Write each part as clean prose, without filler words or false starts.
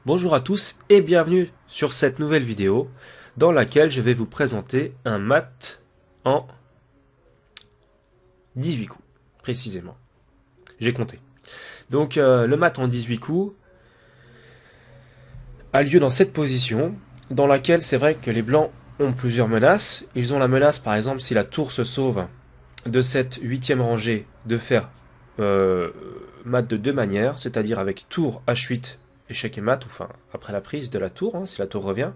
Bonjour à tous et bienvenue sur cette nouvelle vidéo dans laquelle je vais vous présenter un mat en 18 coups, précisément. J'ai compté. Donc le mat en 18 coups a lieu dans cette position dans laquelle c'est vrai que les blancs ont plusieurs menaces. Ils ont la menace par exemple si la tour se sauve de cette huitième rangée de faire mat de deux manières, c'est-à-dire avec tour H8 échec et mat, ou enfin après la prise de la tour, hein, si la tour revient.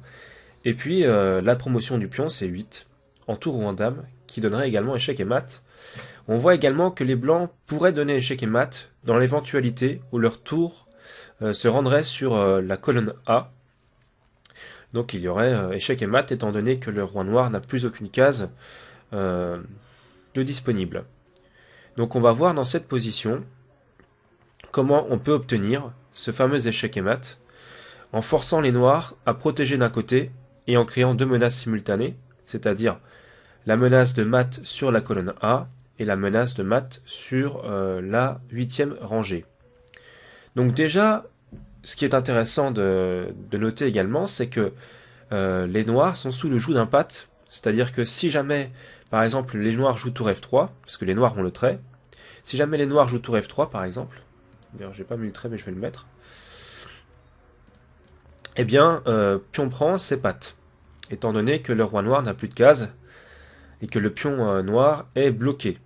Et puis la promotion du pion c'est 8, en tour ou en dame, qui donnerait également échec et mat. On voit également que les blancs pourraient donner échec et mat dans l'éventualité où leur tour se rendrait sur la colonne A. Donc il y aurait échec et mat étant donné que le roi noir n'a plus aucune case de disponible. Donc on va voir dans cette position comment on peut obtenir ce fameux échec et mat en forçant les noirs à protéger d'un côté et en créant deux menaces simultanées, c'est-à-dire la menace de mat sur la colonne A et la menace de mat sur la huitième rangée. Donc déjà, ce qui est intéressant de noter également, c'est que les noirs sont sous le joug d'un pat, c'est-à-dire que si jamais, par exemple, les noirs jouent tour F3, parce que les noirs ont le trait, si jamais les noirs jouent tour F3 par exemple, d'ailleurs j'ai pas mis le trait mais je vais le mettre, eh bien pion prend c'est pattes, étant donné que le roi noir n'a plus de case et que le pion noir est bloqué.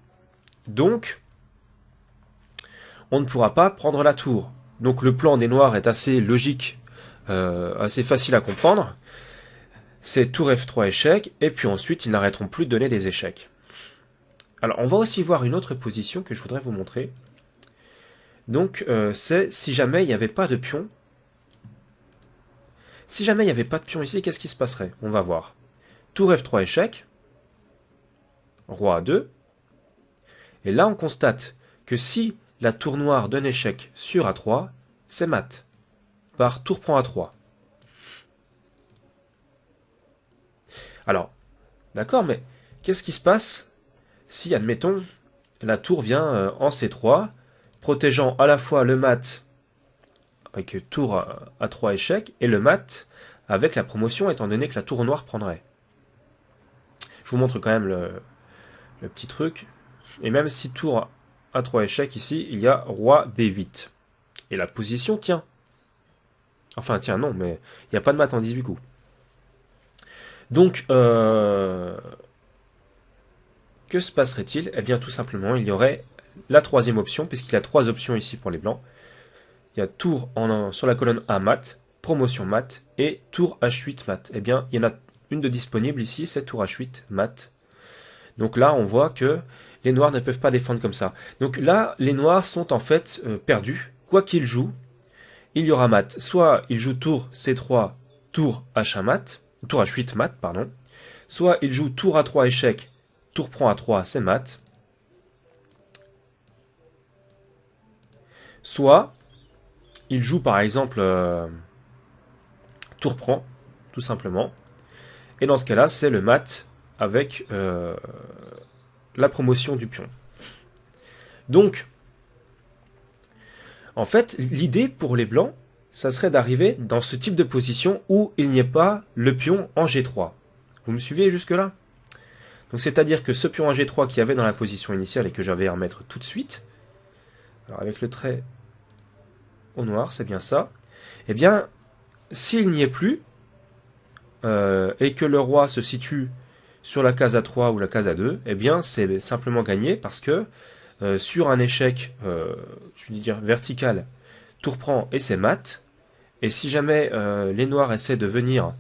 Donc on ne pourra pas prendre la tour. Donc le plan des noirs est assez logique, assez facile à comprendre. C'est tour F3 échec, et puis ensuite ils n'arrêteront plus de donner des échecs. Alors on va aussi voir une autre position que je voudrais vous montrer. Donc c'est si jamais il n'y avait pas de pion. Si jamais il n'y avait pas de pion ici, qu'est-ce qui se passerait? On va voir. Tour F3 échec, roi A2, et là on constate que si la tour noire donne échec sur A3, c'est mat, par tour prend A3. Alors, d'accord, mais qu'est-ce qui se passe si, admettons, la tour vient en C3, protégeant à la fois le mat avec tour A3 échec et le mat avec la promotion, étant donné que la tour noire prendrait. Je vous montre quand même le petit truc. Et même si tour A3 échec, ici, il y a roi B8. Et la position tient. Enfin, tiens, non, mais il n'y a pas de mat en 18 coups. Donc, que se passerait-il? Eh bien, tout simplement, il y aurait la troisième option, puisqu'il y a trois options ici pour les blancs. Il y a tour sur la colonne A mat, promotion mat, et tour H8 mat. Eh bien, il y en a une de disponible ici, c'est tour H8 mat. Donc là, on voit que les noirs ne peuvent pas défendre comme ça. Donc là, les noirs sont en fait perdus. Quoi qu'ils jouent, il y aura mat. Soit ils jouent tour C3, tour H1 mat, tour H8 mat, pardon. Soit ils jouent tour A3 échec, tour prend A3, c'est mat. Soit ils jouent par exemple tour prend, tout simplement. Et dans ce cas-là, c'est le mat avec la promotion du pion. Donc, en fait, l'idée pour les blancs, ça serait d'arriver dans ce type de position où il n'y ait pas le pion en G3. Vous me suivez jusque-là? Donc c'est-à-dire que ce pion en G3 qu'il y avait dans la position initiale et que j'avais à remettre tout de suite, alors avec le trait au noir, c'est bien ça, eh bien, s'il n'y est plus, et que le roi se situe sur la case A3 ou la case A2, eh bien c'est simplement gagné parce que sur un échec, je veux dire vertical, tour prend et c'est mat. Et si jamais les noirs essaient de venir,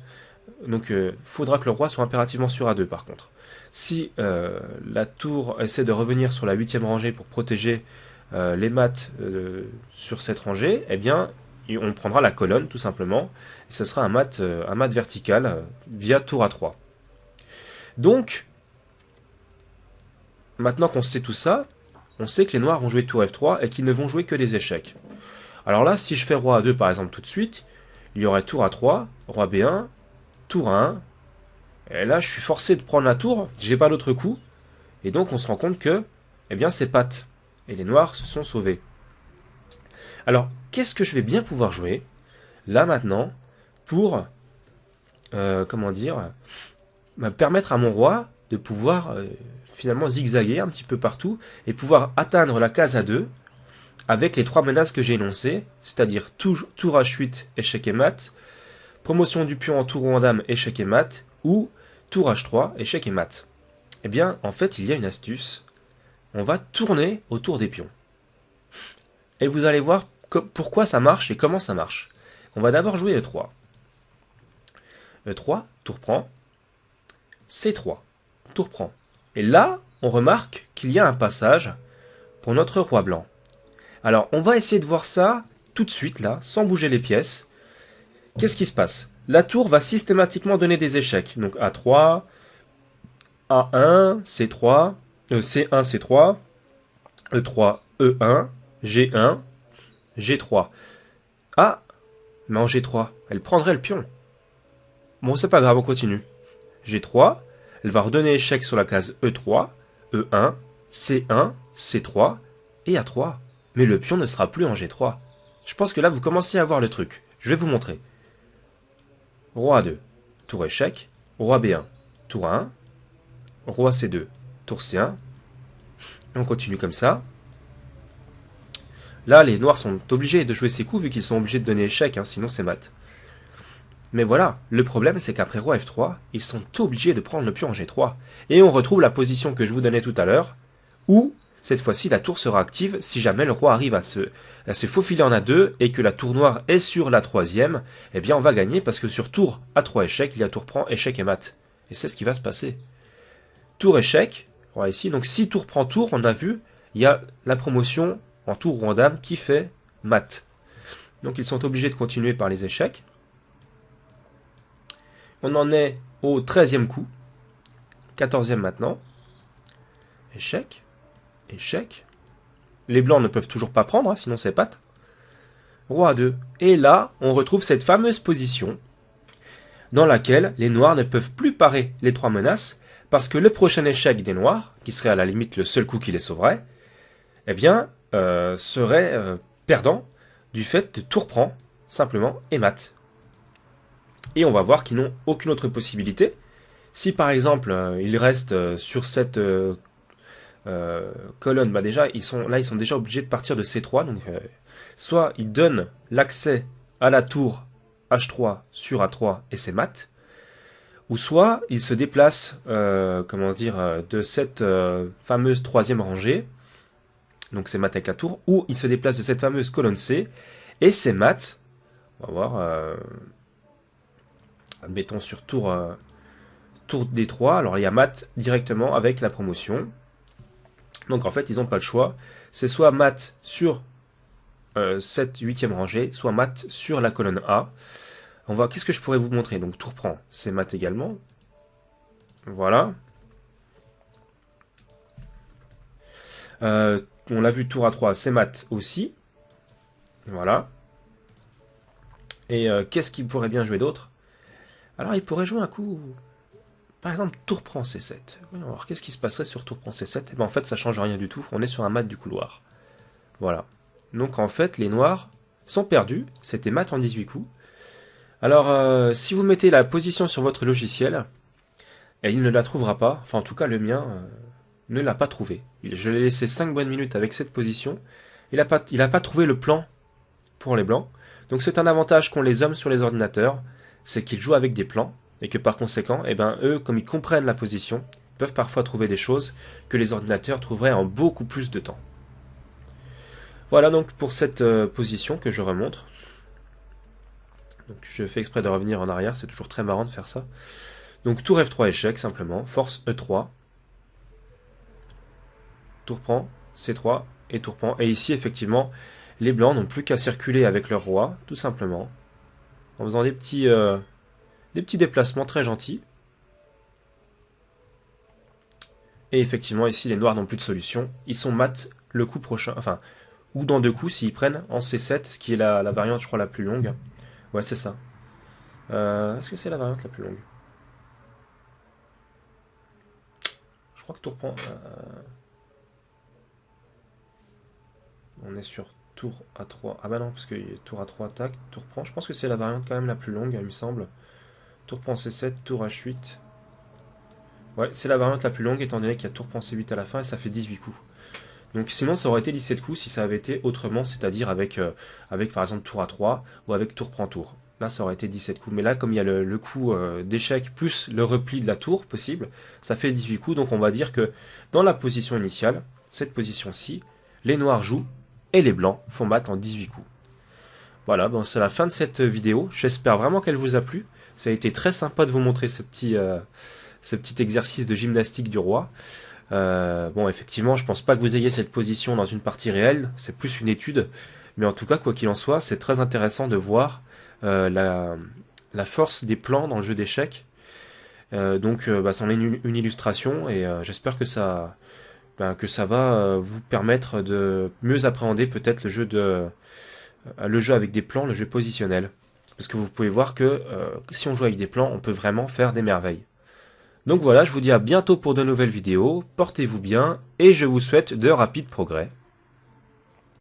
donc faudra que le roi soit impérativement sur A2 par contre. Si la tour essaie de revenir sur la huitième rangée pour protéger les mats sur cette rangée, eh bien on prendra la colonne tout simplement. Et ce sera un mat vertical via tour A3. Donc, maintenant qu'on sait tout ça, on sait que les noirs vont jouer tour F3 et qu'ils ne vont jouer que des échecs. Alors là, si je fais roi A2 par exemple tout de suite, il y aurait tour A3, roi B1, tour A1, et là je suis forcé de prendre la tour, j'ai pas d'autre coup, et donc on se rend compte que, eh bien c'est patte, et les noirs se sont sauvés. Alors, qu'est-ce que je vais bien pouvoir jouer? là maintenant pour, comment dire, permettre à mon roi de pouvoir finalement zigzaguer un petit peu partout et pouvoir atteindre la case A2 avec les trois menaces que j'ai énoncées, c'est-à-dire tour H8, échec et mat, promotion du pion en tour ou en dame, échec et mat, ou tour H3, échec et mat. Eh bien, en fait, il y a une astuce. On va tourner autour des pions. Et vous allez voir pourquoi ça marche et comment ça marche. On va d'abord jouer E3. E3, tour prend. C3, tour prend. Et là, on remarque qu'il y a un passage pour notre roi blanc. Alors, on va essayer de voir ça tout de suite, là, sans bouger les pièces. Qu'est-ce qui se passe? La tour va systématiquement donner des échecs. Donc A3, A1, C3, C1, C3, E3, E1, G1, G3. Ah, mais en G3, elle prendrait le pion. Bon, c'est pas grave, on continue. G3, elle va redonner échec sur la case E3, E1, C1, C3 et A3. Mais le pion ne sera plus en G3. Je pense que là, vous commencez à voir le truc. Je vais vous montrer. Roi A2, tour échec. Roi B1, tour A1. Roi C2, tour C1. On continue comme ça. Là, les noirs sont obligés de jouer ces coups vu qu'ils sont obligés de donner échec, hein, sinon c'est mat. Mais voilà, le problème c'est qu'après roi F3, ils sont obligés de prendre le pion en G3. Et on retrouve la position que je vous donnais tout à l'heure, où cette fois-ci la tour sera active si jamais le roi arrive à se faufiler en A2 et que la tour noire est sur la troisième, eh bien on va gagner parce que sur tour A3 échec, il y a tour prend, échec et mat. Et c'est ce qui va se passer. Tour échec, voilà ici, donc si tour prend tour, on a vu, il y a la promotion en tour ou en dame qui fait mat. Donc ils sont obligés de continuer par les échecs. On en est au 13e coup, 14e maintenant. Échec, échec. Les blancs ne peuvent toujours pas prendre, hein, sinon c'est patte. Roi 2. Et là, on retrouve cette fameuse position dans laquelle les noirs ne peuvent plus parer les trois menaces parce que le prochain échec des noirs, qui serait à la limite le seul coup qui les sauverait, eh bien, serait perdant du fait de tour prend, simplement, et mat. Et on va voir qu'ils n'ont aucune autre possibilité. Si par exemple, ils restent sur cette colonne, bah déjà, ils sont déjà obligés de partir de C3, donc soit ils donnent l'accès à la tour H3 sur A3 et c'est mat, ou soit ils se déplacent, comment dire, de cette fameuse troisième rangée, donc c'est mat avec la tour, ou ils se déplacent de cette fameuse colonne C, et c'est mat, on va voir, admettons sur tour D3, alors il y a mat directement avec la promotion, donc en fait ils n'ont pas le choix, c'est soit mat sur cette huitième rangée, soit mat sur la colonne A. On va, qu'est-ce que je pourrais vous montrer? Donc tour prend, c'est mat également. Voilà. On l'a vu, tour A3, c'est mat aussi. Voilà. Et qu'est-ce qu'il pourrait bien jouer d'autre? Alors il pourrait jouer un coup, par exemple, tour prend C7. Alors qu'est-ce qui se passerait sur tour prend C7? Eh ben, en fait, ça change rien du tout. On est sur un mat du couloir. Voilà. Donc en fait, les noirs sont perdus. C'était mat en 18 coups. Alors, si vous mettez la position sur votre logiciel, et il ne la trouvera pas, enfin en tout cas le mien ne l'a pas trouvé. Je l'ai laissé 5 bonnes minutes avec cette position, il n'a pas trouvé le plan pour les blancs. Donc c'est un avantage qu'ont les hommes sur les ordinateurs, c'est qu'ils jouent avec des plans, et que par conséquent, eh ben, eux, comme ils comprennent la position, ils peuvent parfois trouver des choses que les ordinateurs trouveraient en beaucoup plus de temps. Voilà donc pour cette position que je remontre. Donc je fais exprès de revenir en arrière, c'est toujours très marrant de faire ça. Donc tour F3 échec simplement, force E3, tour prend, C3 et tour prend. Et ici effectivement, les blancs n'ont plus qu'à circuler avec leur roi, tout simplement, en faisant des petits déplacements très gentils. Et effectivement ici les noirs n'ont plus de solution, ils sont mat le coup prochain, enfin, ou dans deux coups s'ils prennent en C7, ce qui est la variante je crois la plus longue. Ouais c'est ça. Est-ce que c'est la variante la plus longue? Je crois que tour prend... on est sur tour A3. Ah bah non, parce que tour A3 attaque, tour prend. Je pense que c'est la variante quand même la plus longue, il me semble. Tour prend C7, tour H8. Ouais, c'est la variante la plus longue étant donné qu'il y a tour prend C8 à la fin et ça fait 18 coups. Donc sinon ça aurait été 17 coups si ça avait été autrement, c'est-à-dire avec par exemple tour A3 ou avec tour prend tour. Là ça aurait été 17 coups. Mais là comme il y a le coup d'échec plus le repli de la tour possible, ça fait 18 coups. Donc on va dire que dans la position initiale, cette position-ci, les noirs jouent et les blancs font mat en 18 coups. Voilà, bon, c'est la fin de cette vidéo. J'espère vraiment qu'elle vous a plu. Ça a été très sympa de vous montrer ce petit exercice de gymnastique du roi. Bon, effectivement, je pense pas que vous ayez cette position dans une partie réelle. C'est plus une étude. Mais en tout cas, quoi qu'il en soit, c'est très intéressant de voir la force des plans dans le jeu d'échecs. Donc, c'en est une illustration et j'espère que ça va vous permettre de mieux appréhender peut-être le jeu avec des plans, le jeu positionnel. Parce que vous pouvez voir que si on joue avec des plans, on peut vraiment faire des merveilles. Donc voilà, je vous dis à bientôt pour de nouvelles vidéos, portez-vous bien, et je vous souhaite de rapides progrès.